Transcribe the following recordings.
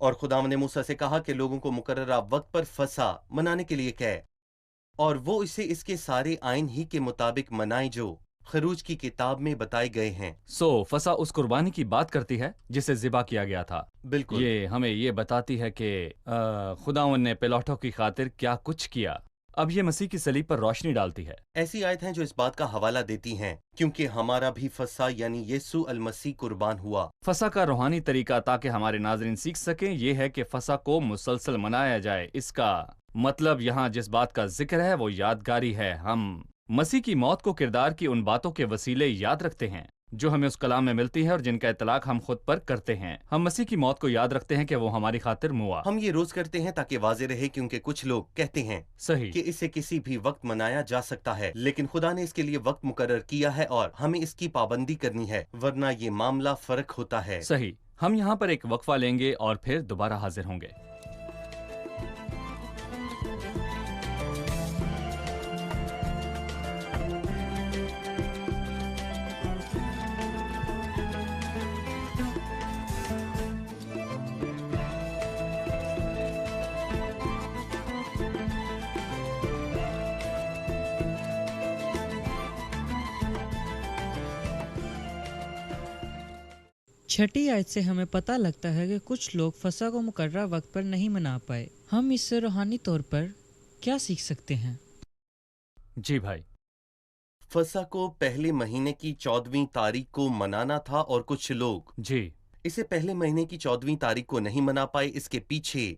اور خدا نے موسیٰ سے کہا کہ لوگوں کو مقررہ وقت پر فسح منانے کے لیے کہے، اور وہ اسے اس کے سارے آئین ہی کے مطابق منائے جو خروج کی کتاب میں بتائے گئے ہیں۔ فسح اس قربانی کی بات کرتی ہے جسے ذبح کیا گیا تھا۔ بالکل، یہ ہمیں یہ بتاتی ہے کہ خداوند نے پیلوٹوں کی خاطر کیا کچھ کیا۔ اب یہ مسیح کی صلیب پر روشنی ڈالتی ہے۔ ایسی آیت ہیں جو اس بات کا حوالہ دیتی ہیں کیونکہ ہمارا بھی فسح یعنی یسوع المسیح قربان ہوا۔ فسح کا روحانی طریقہ تاکہ ہمارے ناظرین سیکھ سکیں یہ ہے کہ فسح کو مسلسل منایا جائے۔ اس کا مطلب یہاں جس بات کا ذکر ہے وہ یادگاری ہے۔ ہم مسیح کی موت کو کردار کی ان باتوں کے وسیلے یاد رکھتے ہیں جو ہمیں اس کلام میں ملتی ہے اور جن کا اطلاق ہم خود پر کرتے ہیں۔ ہم مسیح کی موت کو یاد رکھتے ہیں کہ وہ ہماری خاطر موا۔ ہم یہ روز کرتے ہیں تاکہ واضح رہے کیونکہ کچھ لوگ کہتے ہیں صحیح، کہ اسے کسی بھی وقت منایا جا سکتا ہے، لیکن خدا نے اس کے لیے وقت مقرر کیا ہے اور ہمیں اس کی پابندی کرنی ہے، ورنہ یہ معاملہ فرق ہوتا ہے۔ صحیح۔ ہم یہاں پر ایک وقفہ لیں گے اور پھر دوبارہ حاضر ہوں گے۔ چھٹی آیت سے ہمیں پتہ لگتا ہے کہ کچھ لوگ فسح کو مقررہ وقت پر نہیں منا پائے۔ ہم اس سے روحانی طور پر کیا سیکھ سکتے ہیں؟ جی بھائی، فسح کو پہلے مہینے کی 14ویں تاریخ کو منانا تھا اور کچھ لوگ جی اسے پہلے مہینے کی 14ویں تاریخ کو نہیں منا پائے۔ اس کے پیچھے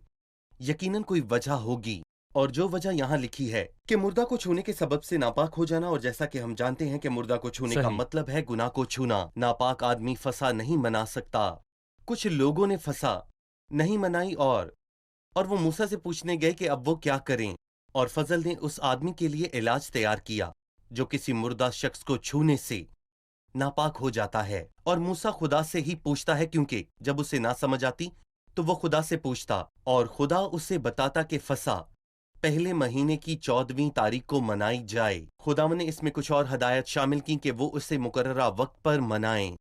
یقیناً کوئی وجہ ہوگی، اور جو وجہ یہاں لکھی ہے کہ مردہ کو چھونے کے سبب سے ناپاک ہو جانا، اور جیسا کہ ہم جانتے ہیں کہ مردہ کو چھونے کا صحیح۔ مطلب ہے گناہ کو چھونا۔ ناپاک آدمی فسح نہیں منا سکتا۔ کچھ لوگوں نے فسح نہیں منائی اور وہ موسیٰ سے پوچھنے گئے کہ اب وہ کیا کریں، اور فضل نے اس آدمی کے لیے علاج تیار کیا جو کسی مردہ شخص کو چھونے سے ناپاک ہو جاتا ہے۔ اور موسیٰ خدا سے ہی پوچھتا ہے کیونکہ جب اسے نہ سمجھ آتی تو وہ خدا سے پوچھتا اور خدا اسے بتاتا کہ فسح پہلے مہینے کی 14ویں تاریخ کو منائی جائے۔ خداوند نے اس میں کچھ اور ہدایت شامل کی کہ وہ اسے مقررہ وقت پر منائیں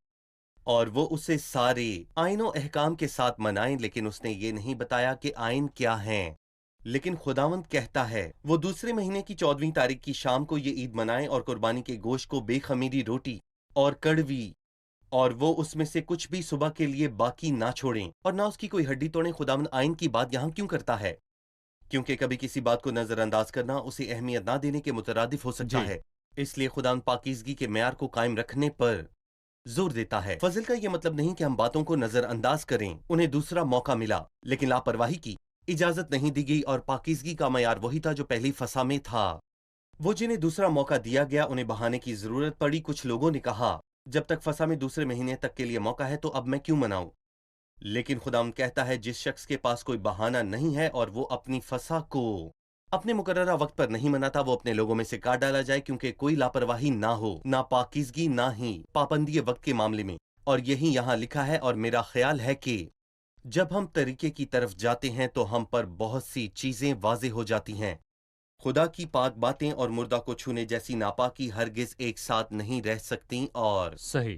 اور وہ اسے سارے آئین و احکام کے ساتھ منائیں، لیکن اس نے یہ نہیں بتایا کہ آئین کیا ہیں۔ لیکن خداوند کہتا ہے وہ دوسرے مہینے کی 14ویں تاریخ کی شام کو یہ عید منائیں اور قربانی کے گوشت کو بے خمیری روٹی اور کڑوی، اور وہ اس میں سے کچھ بھی صبح کے لیے باقی نہ چھوڑیں اور نہ اس کی کوئی ہڈی توڑیں۔ خداوند آئین کی بات یہاں کیوں کرتا ہے؟ کیونکہ کبھی کسی بات کو نظر انداز کرنا اسے اہمیت نہ دینے کے مترادف ہو سکتا جی۔ ہے، اس لیے خداوند پاکیزگی کے معیار کو قائم رکھنے پر زور دیتا ہے۔ فضل کا یہ مطلب نہیں کہ ہم باتوں کو نظر انداز کریں۔ انہیں دوسرا موقع ملا لیکن لاپرواہی کی اجازت نہیں دی گئی، اور پاکیزگی کا معیار وہی تھا جو پہلی فسح میں تھا۔ وہ جنہیں دوسرا موقع دیا گیا انہیں بہانے کی ضرورت پڑی۔ کچھ لوگوں نے کہا جب تک فسح میں دوسرے مہینے تک کے لیے موقع ہے تو اب میں کیوں مناؤں؟ لیکن خداوند کہتا ہے جس شخص کے پاس کوئی بہانہ نہیں ہے اور وہ اپنی فسح کو اپنے مقررہ وقت پر نہیں مناتا، وہ اپنے لوگوں میں سے کاٹ ڈالا جائے، کیونکہ کوئی لاپرواہی نہ ہو، نہ پاکیزگی نہ ہی پابندی وقت کے معاملے میں۔ اور یہی یہاں لکھا ہے، اور میرا خیال ہے کہ جب ہم طریقے کی طرف جاتے ہیں تو ہم پر بہت سی چیزیں واضح ہو جاتی ہیں۔ خدا کی پاک باتیں اور مردہ کو چھونے جیسی ناپاکی ہرگز ایک ساتھ نہیں رہ سکتی، صحیح۔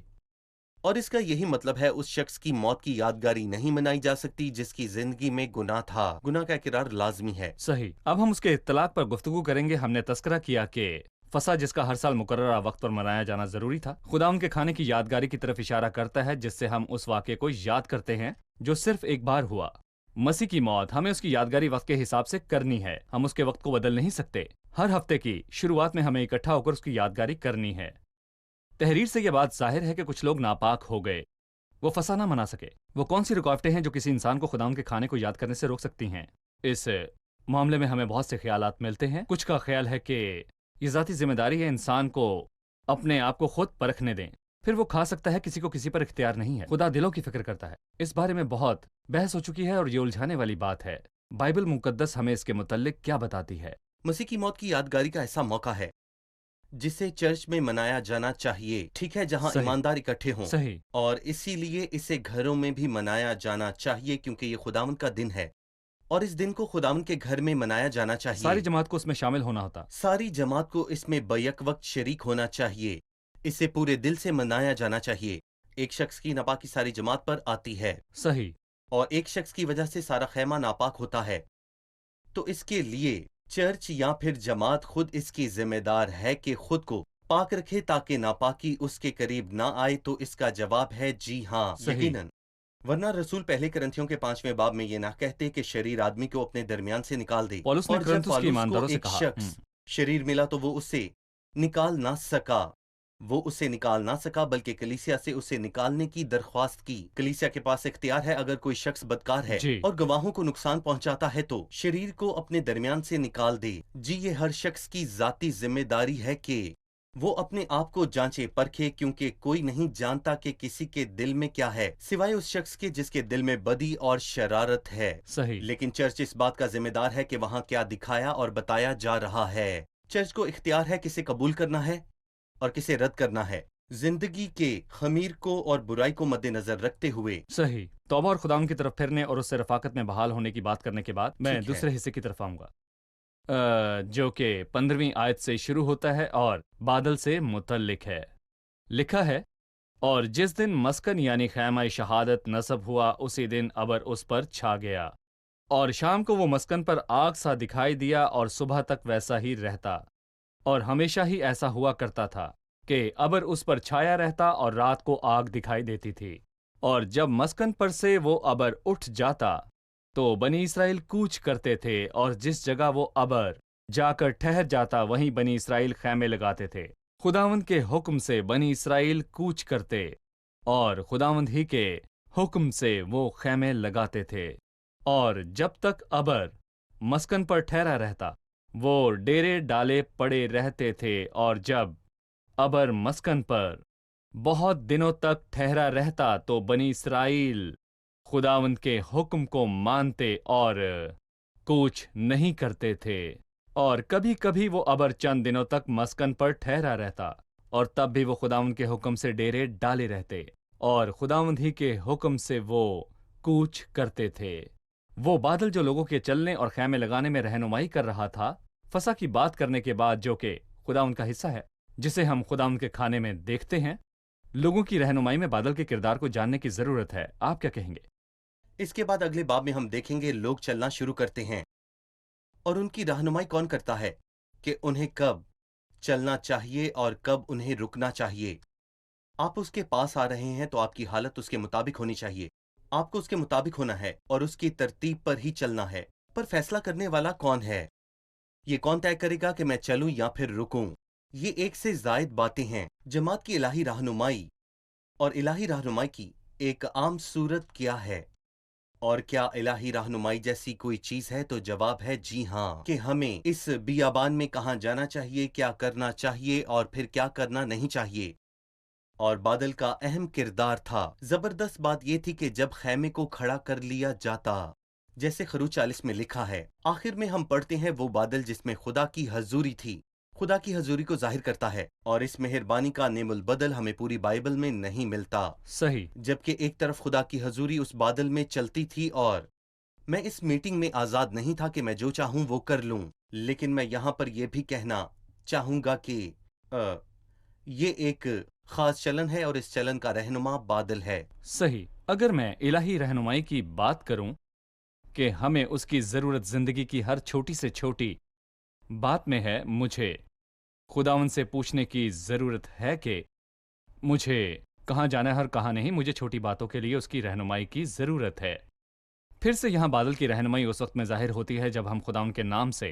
اور اس کا یہی مطلب ہے اس شخص کی موت کی یادگاری نہیں منائی جا سکتی جس کی زندگی میں گناہ تھا۔ گناہ کا اقرار لازمی ہے۔ صحیح۔ اب ہم اس کے اطلاق پر گفتگو کریں گے۔ ہم نے تذکرہ کیا کہ فسح جس کا ہر سال مقررہ وقت پر منایا جانا ضروری تھا، خدا ان کے کھانے کی یادگاری کی طرف اشارہ کرتا ہے، جس سے ہم اس واقعے کو یاد کرتے ہیں جو صرف ایک بار ہوا۔ مسیح کی موت ہمیں اس کی یادگاری وقت کے حساب سے کرنی ہے۔ ہم اس کے وقت کو بدل نہیں سکتے۔ ہر ہفتے کی شروعات میں ہمیں اکٹھا ہو کر اس کی یادگاری کرنی ہے۔ تحریر سے یہ بات ظاہر ہے کہ کچھ لوگ ناپاک ہو گئے، وہ فسح نہ منا سکے۔ وہ کون سی رکاوٹیں ہیں جو کسی انسان کو خدا ان کے کھانے کو یاد کرنے سے روک سکتی ہیں؟ اس معاملے میں ہمیں بہت سے خیالات ملتے ہیں۔ کچھ کا خیال ہے کہ یہ ذاتی ذمہ داری ہے انسان کو اپنے آپ کو خود پرکھنے دیں، پھر وہ کھا سکتا ہے، کسی کو کسی پر اختیار نہیں ہے۔ خدا دلوں کی فکر کرتا ہے۔ اس بارے میں بہت بحث ہو چکی ہے اور یہ الجھانے والی بات ہے۔ بائبل مقدس ہمیں اس کے متعلق کیا بتاتی ہے؟ مسیح کی موت کی یادگاری کا ایسا موقع ہے جسے چرچ میں منایا جانا چاہیے، ٹھیک ہے، جہاں صحیح، ایماندار اکٹھے ہوں، صحیح، اور اسی لیے اسے گھروں میں بھی منایا جانا چاہیے کیونکہ یہ خداوند کا دن ہے اور اس دن کو خداوند کے گھر میں منایا جانا چاہیے۔ ساری جماعت کو اس میں شامل ہونا ہوتا۔ ساری جماعت کو اس میں بیک وقت شریک ہونا چاہیے، اسے پورے دل سے منایا جانا چاہیے۔ ایک شخص کی ناپاکی ساری جماعت پر آتی ہے، صحیح، اور ایک شخص کی وجہ سے سارا خیمہ ناپاک ہوتا ہے، تو اس کے لیے چرچ یا پھر جماعت خود اس کی ذمہ دار ہے کہ خود کو پاک رکھے تاکہ ناپاکی اس کے قریب نہ آئے؟ تو اس کا جواب ہے جی ہاں، صحیح۔ یقیناً۔ ورنہ رسول پہلے کرنتھیوں کے 5ویں باب میں یہ نہ کہتے کہ شریر آدمی کو اپنے درمیان سے نکال دے، پولس نے اور جب کرنتھس کے پالوس کو ایمانداروں سے ایک کہا شخص شریر ملا تو وہ اسے نکال نہ سکا، وہ اسے نکال نہ سکا بلکہ کلیسیا سے اسے نکالنے کی درخواست کی۔ کلیسیا کے پاس اختیار ہے، اگر کوئی شخص بدکار ہے جی اور گواہوں کو نقصان پہنچاتا ہے تو شریر کو اپنے درمیان سے نکال دے۔ جی یہ ہر شخص کی ذاتی ذمہ داری ہے کہ وہ اپنے آپ کو جانچے پرکھے، کیونکہ کوئی نہیں جانتا کہ کسی کے دل میں کیا ہے سوائے اس شخص کے جس کے دل میں بدی اور شرارت ہے۔ صحیح۔ لیکن چرچ اس بات کا ذمہ دار ہے کہ وہاں کیا دکھایا اور بتایا جا رہا ہے۔ چرچ کو اختیار ہے کسے قبول کرنا ہے اور کسے رد کرنا ہے، زندگی کے خمیر کو اور برائی کو مد نظر رکھتے ہوئے۔ صحیح۔ توبہ اور خداوند کی طرف پھرنے اور اس سے رفاقت میں بحال ہونے کی بات کرنے کے بعد میں ٹھیک ہے۔ دوسرے حصے کی طرف آؤں گا، جو کہ 15ویں آیت سے شروع ہوتا ہے اور بادل سے متعلق ہے۔ لکھا ہے، اور جس دن مسکن یعنی خیمہ شہادت نصب ہوا اسی دن ابر اس پر چھا گیا، اور شام کو وہ مسکن پر آگ سا دکھائی دیا اور صبح تک ویسا ہی رہتا، اور ہمیشہ ہی ایسا ہوا کرتا تھا کہ ابر اس پر چھایا رہتا اور رات کو آگ دکھائی دیتی تھی، اور جب مسکن پر سے وہ ابر اٹھ جاتا تو بنی اسرائیل کوچ کرتے تھے، اور جس جگہ وہ ابر جا کر ٹھہر جاتا وہیں بنی اسرائیل خیمے لگاتے تھے۔ خداوند کے حکم سے بنی اسرائیل کوچ کرتے اور خداوند ہی کے حکم سے وہ خیمے لگاتے تھے، اور جب تک ابر مسکن پر ٹھہرا رہتا وہ ڈیرے ڈالے پڑے رہتے تھے، اور جب ابر مسکن پر بہت دنوں تک ٹھہرا رہتا تو بنی اسرائیل خداوند کے حکم کو مانتے اور کوچ نہیں کرتے تھے۔ اور کبھی کبھی وہ ابر چند دنوں تک مسکن پر ٹھہرا رہتا، اور تب بھی وہ خداوند کے حکم سے ڈیرے ڈالے رہتے، اور خداوند ہی کے حکم سے وہ کوچ کرتے تھے۔ وہ بادل جو لوگوں کے چلنے اور خیمے لگانے میں رہنمائی کر رہا تھا، فسح کی بات کرنے کے بعد، جو کہ خداوند کا حصہ ہے جسے ہم خداوند کے کھانے میں دیکھتے ہیں، لوگوں کی رہنمائی میں بادل کے کردار کو جاننے کی ضرورت ہے۔ آپ کیا کہیں گے؟ اس کے بعد اگلے باب میں ہم دیکھیں گے لوگ چلنا شروع کرتے ہیں، اور ان کی رہنمائی کون کرتا ہے کہ انہیں کب چلنا چاہیے اور کب انہیں رکنا چاہیے۔ آپ اس کے پاس آ رہے ہیں تو آپ کی حالت اس کے مطابق ہونی چاہیے، آپ کو اس کے مطابق ہونا ہے اور اس کی ترتیب پر ہی چلنا ہے۔ پر فیصلہ کرنے والا کون ہے؟ یہ کون طے کرے گا کہ میں چلوں یا پھر رکوں؟ یہ ایک سے زائد باتیں ہیں۔ جماعت کی الہی رہنمائی اور الہی رہنمائی کی ایک عام صورت کیا ہے؟ اور کیا الہی رہنمائی جیسی کوئی چیز ہے؟ تو جواب ہے جی ہاں، کہ ہمیں اس بیابان میں کہاں جانا چاہیے، کیا کرنا چاہیے اور پھر کیا کرنا نہیں چاہیے۔ اور بادل کا اہم کردار تھا۔ زبردست بات یہ تھی کہ جب خیمے کو کھڑا کر لیا جاتا، جیسے خروج 40 میں لکھا ہے، آخر میں ہم پڑھتے ہیں وہ بادل جس میں خدا کی حضوری تھی، خدا کی حضوری کو ظاہر کرتا ہے، اور اس مہربانی کا نعم البدل ہمیں پوری بائبل میں نہیں ملتا۔ صحیح۔ جبکہ ایک طرف خدا کی حضوری اس بادل میں چلتی تھی، اور میں اس میٹنگ میں آزاد نہیں تھا کہ میں جو چاہوں وہ کر لوں، لیکن میں یہاں پر یہ بھی کہنا چاہوں گا کہ یہ ایک خاص چلن ہے اور اس چلن کا رہنما بادل ہے۔ صحیح۔ اگر میں الہی رہنمائی کی بات کروں کہ ہمیں اس کی ضرورت زندگی کی ہر چھوٹی سے چھوٹی بات میں ہے، مجھے خداوند سے پوچھنے کی ضرورت ہے کہ مجھے کہاں جانا ہے اور کہاں نہیں۔ مجھے چھوٹی باتوں کے لیے اس کی رہنمائی کی ضرورت ہے۔ پھر سے یہاں بادل کی رہنمائی اس وقت میں ظاہر ہوتی ہے جب ہم خداوند کے نام سے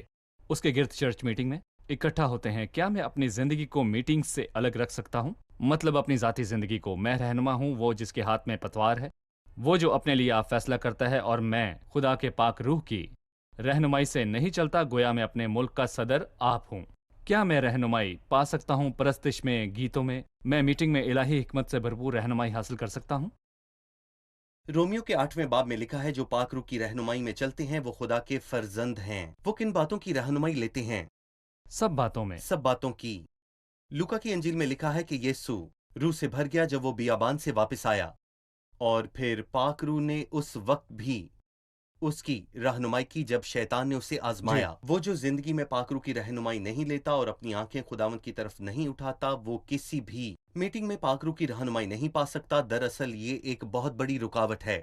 اس کے گرد چرچ میٹنگ میں اکٹھا ہوتے ہیں۔ کیا میں اپنی زندگی کو میٹنگ سے الگ رکھ سکتا ہوں؟ مطلب اپنی ذاتی زندگی کو۔ میں رہنما ہوں، وہ جس کے ہاتھ میں پتوار ہے، وہ جو اپنے لیے آپ فیصلہ کرتا ہے، اور میں خدا کے پاک روح کی رہنمائی سے نہیں چلتا، گویا میں اپنے ملک کا صدر آپ ہوں۔ کیا میں رہنمائی پا سکتا ہوں پرستش میں، گیتوں میں؟ میں میٹنگ میں الہی حکمت سے بھرپور رہنمائی حاصل کر سکتا ہوں؟ رومیو کے 8ویں باب میں لکھا ہے، جو پاک روح کی رہنمائی میں چلتے ہیں وہ خدا کے فرزند ہیں۔ وہ کن باتوں کی رہنمائی لیتے ہیں؟ سب باتوں میں۔ سب باتوں کی۔ لوکا کی انجیل میں لکھا ہے کہ یسوع روح سے بھر گیا جب وہ بیابان سے واپس آیا، اور پھر پاک روح نے اس وقت بھی اس کی رہنمائی کی جب شیطان نے اسے آزمایا۔ وہ جو زندگی میں پاک روح کی رہنمائی نہیں لیتا اور اپنی آنکھیں خداوند کی طرف نہیں اٹھاتا، وہ کسی بھی میٹنگ میں پاک روح کی رہنمائی نہیں پا سکتا۔ دراصل یہ ایک بہت بڑی رکاوٹ ہے۔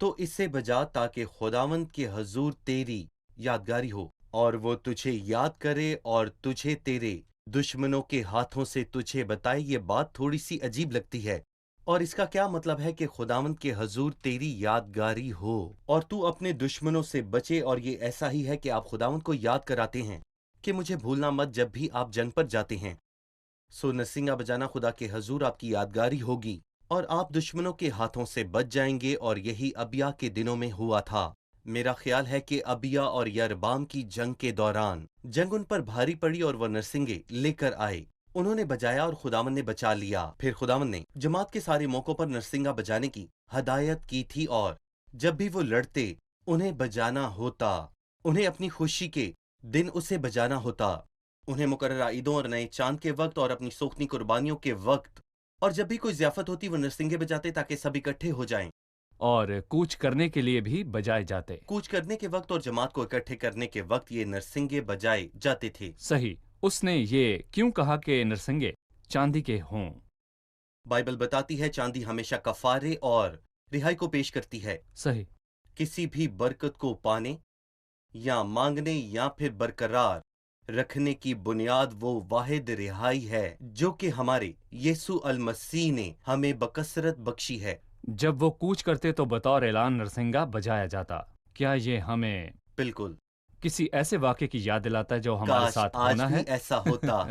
تو اسے بجا تاکہ خداوند کے حضور تیری یادگاری ہو اور وہ تجھے یاد کرے اور تجھے تیرے دشمنوں کے ہاتھوں سے تجھے بتائے۔ یہ بات تھوڑی سی عجیب لگتی ہے، اور اس کا کیا مطلب ہے کہ خداوند کے حضور تیری یادگاری ہو اور تو اپنے دشمنوں سے بچے، اور یہ ایسا ہی ہے کہ آپ خداوند کو یاد کراتے ہیں کہ مجھے بھولنا مت جب بھی آپ جنگ پر جاتے ہیں۔ سو نرسنگا بجانا خدا کے حضور آپ کی یادگاری ہوگی اور آپ دشمنوں کے ہاتھوں سے بچ جائیں گے، اور یہی ابیا کے دنوں میں ہوا تھا۔ میرا خیال ہے کہ ابیا اور یربام کی جنگ کے دوران جنگ ان پر بھاری پڑی اور وہ نرسنگے لے کر آئے، انہوں نے بجایا اور خداوند نے بچا لیا۔ پھر خداوند نے جماعت کے سارے موقعوں پر نرسنگا بجانے کی ہدایت کی تھی، اور جب بھی وہ لڑتے انہیں بجانا ہوتا، انہیں اپنی خوشی کے دن اسے بجانا ہوتا، انہیں مقررہ عیدوں اور نئے چاند کے وقت اور اپنی سوختنی قربانیوں کے وقت، اور جب بھی کوئی ضیافت ہوتی وہ نرسنگے بجاتے تاکہ سب اکٹھے ہو جائیں۔ اور کوچ کرنے کے لیے بھی بجائے جاتے۔ کوچ کرنے کے وقت اور جماعت کو اکٹھے کرنے کے وقت یہ نرسنگے بجائے جاتے تھے۔ صحیح، اس نے یہ کیوں کہا کہ نرسنگے چاندی کے ہوں؟ بائبل بتاتی ہے چاندی ہمیشہ کفارے اور رہائی کو پیش کرتی ہے۔ صحیح، کسی بھی برکت کو پانے یا مانگنے یا پھر برقرار رکھنے کی بنیاد وہ واحد رہائی ہے جو کہ ہمارے یسوع المسیح نے ہمیں بکثرت بخشی ہے۔ جب وہ کوچ کرتے تو بطور اعلان نرسنگا بجایا جاتا۔ کیا یہ ہمیں بالکل، کسی ایسے واقعے کی یاد دلاتا ہے جو ہمارے کاش ساتھ آج ہونا بھی ہے؟ ایسا ہوتا۔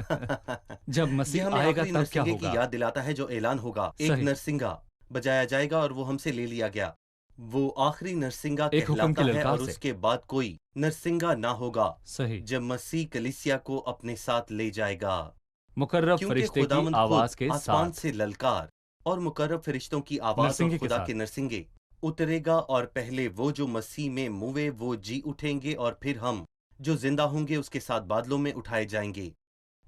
جب یہ مسیح ہمیں آئے گا آخری تب کیا نرسنگے کی ہوگا؟ یاد دلاتا ہے جو اعلان ہوگا، ایک صحیح۔ نرسنگا بجایا جائے گا اور وہ ہم سے لے لیا گیا۔ وہ آخری نرسنگا ایک حکم کی کہلاتا ہے، للکار اور سے۔ اس کے بعد کوئی نرسنگا نہ ہوگا صحیح، جب مسیح کلیسیا کو اپنے ساتھ لے جائے گا، مقرب کیونکہ فرشتے کی خداوند آواز خود کے آسمان ساتھ، سے للکار اور مقرب فرشتوں کی آواز اور نرسنگے کے خدا ساتھ۔ کے نرسنگے اترے گا، اور پہلے وہ جو مسیح میں موئے وہ جی اٹھیں گے، اور پھر ہم جو زندہ ہوں گے اس کے ساتھ بادلوں میں اٹھائے جائیں گے۔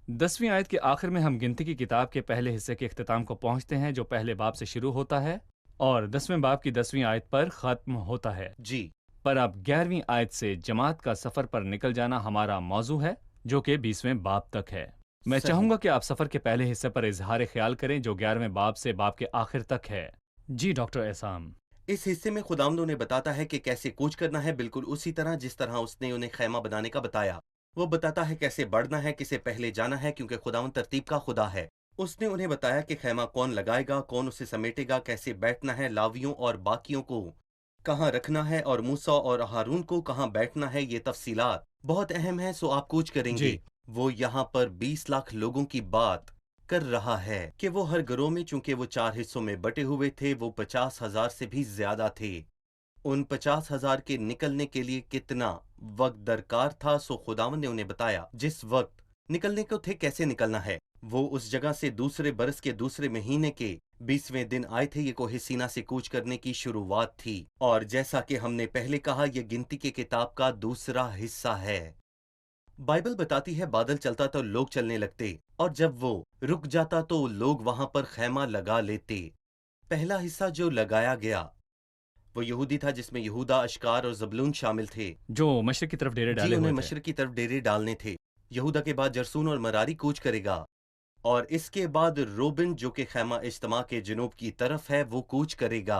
10ویں آیت کے آخر میں ہم گنتی کی کتاب کے پہلے حصے کے اختتام کو پہنچتے ہیں، جو پہلے باب سے شروع ہوتا ہے اور 10ویں باب کی 10ویں آیت پر ختم ہوتا ہے۔ جی، پر اب 11ویں آیت سے جماعت کا سفر پر نکل جانا ہمارا موضوع ہے، جو کہ 20ویں باب تک ہے۔ میں صحیح۔ چاہوں گا کہ آپ سفر کے پہلے حصے پر اظہار خیال کریں جو 11ویں باب سے باب کے آخر تک ہے۔ جی ڈاکٹر احسام۔ اس حصے میں خداوند انہیں بتاتا ہے کہ کیسے کوچ کرنا ہے، بالکل اسی طرح جس طرح اس نے انہیں خیمہ بنانے کا بتایا۔ وہ بتاتا ہے کیسے بڑھنا ہے، کسے پہلے جانا ہے، کیونکہ خداوند ترتیب کا خدا ہے۔ اس نے انہیں بتایا کہ خیمہ کون لگائے گا، کون اسے سمیٹے گا، کیسے بیٹھنا ہے، لاویوں اور باقیوں کو کہاں رکھنا ہے، اور موسیٰ اور ہارون کو کہاں بیٹھنا ہے۔ یہ تفصیلات بہت اہم ہیں، سو آپ کوچ کریں گے۔ جی۔ وہ یہاں پر 20 لاکھ لوگوں کی بات کر رہا ہے کہ وہ ہر گروہ میں، چونکہ وہ 4 حصوں میں بٹے ہوئے تھے، وہ 50,000 سے بھی زیادہ تھے۔ ان 50,000 کے نکلنے کے لیے کتنا وقت درکار تھا؟ سو خداوند نے انہیں بتایا جس وقت نکلنے کو تھے کیسے نکلنا ہے۔ وہ اس جگہ سے دوسرے برس کے دوسرے مہینے کے 20ویں دن آئے تھے۔ یہ کوہ سینا سے کوچ کرنے کی شروعات تھی، اور جیسا کہ ہم نے پہلے کہا یہ گنتی کے کتاب کا دوسرا حصہ ہے۔ بائبل بتاتی ہے بادل چلتا تو لوگ چلنے لگتے، اور جب وہ رک جاتا تو لوگ وہاں پر خیمہ لگا لیتے۔ پہلا حصہ جو لگایا گیا وہ یہودی تھا، جس میں یہودا، اشکار اور زبلون شامل تھے۔ جو مشرق کی طرف ڈیرے جی، ڈالے انہیں ہوئے تھے۔ مشرق کی طرف ڈیرے ڈالنے تھے۔ یہودا کے بعد جرسون اور مراری کوچ کرے گا، اور اس کے بعد روبن جو کہ خیمہ اجتماع کے جنوب کی طرف ہے وہ کوچ کرے گا،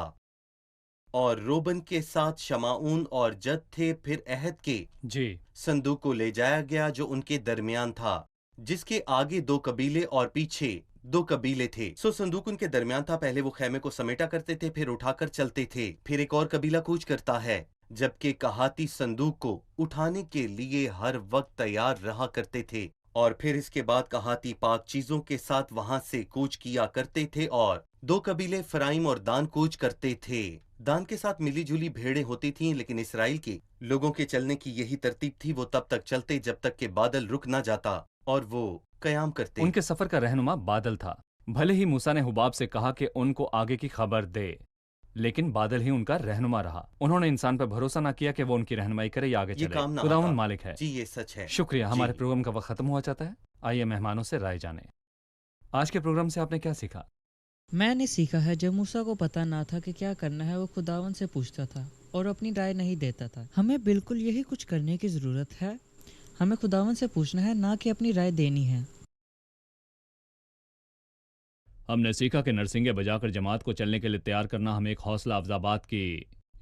اور روبن کے ساتھ شمعون اور جد تھے۔ پھر عہد کے جی، صندوق کو لے جایا گیا جو ان کے درمیان تھا، جس کے آگے 2 قبیلے اور پیچھے 2 قبیلے تھے۔ سو صندوق ان کے درمیان تھا، پہلے وہ خیمے کو سمیٹا کرتے تھے، پھر اٹھا کر چلتے تھے۔ پھر ایک اور قبیلہ کوچ کرتا ہے، جبکہ کہاتی صندوق کو اٹھانے کے لیے ہر وقت تیار رہا کرتے تھے، اور پھر اس کے بعد کہاتی پاک چیزوں کے ساتھ وہاں سے کوچ کیا کرتے تھے، اور 2 قبیلے فرائم اور دان کوچ کرتے تھے۔ دان کے ساتھ ملی جلی بھیڑیں ہوتی تھیں، لیکن اسرائیل کے لوگوں کے چلنے کی یہی ترتیب تھی، وہ تب تک چلتے جب تک کہ بادل رک نہ جاتا اور وہ قیام کرتے۔ ان کے سفر کا رہنما بادل تھا۔ بھلے ہی موسیٰ نے حباب سے کہا کہ ان کو آگے کی خبر دے، لیکن بادل ہی ان کا رہنما رہا۔ انہوں نے انسان پر بھروسہ نہ کیا کہ وہ ان کی رہنمائی کرے یا آگے یہ چلے۔ کام نہ خداوند آتا۔ مالک ہے۔ جی، یہ سچ ہے۔ شکریہ، جی۔ ہمارے پروگرام کا وقت ختم ہوا چاہتا ہے۔ آئیے مہمانوں سے رائے جانیں۔ آج کے پروگرام سے آپ نے کیا سیکھا؟ میں نے سیکھا ہے جب موسیٰ کو پتہ نہ تھا کہ کیا کرنا ہے، وہ خداوند سے پوچھتا تھا اور اپنی رائے نہیں دیتا تھا۔ ہمیں بالکل یہی کچھ کرنے کی ضرورت ہے۔ ہمیں خداوند سے پوچھنا ہے، نہ کہ اپنی رائے دینی ہے۔ ہم نے سیکھا کہ نرسنگے بجا کر جماعت کو چلنے کے لیے تیار کرنا ہمیں ایک حوصلہ افزا بات کی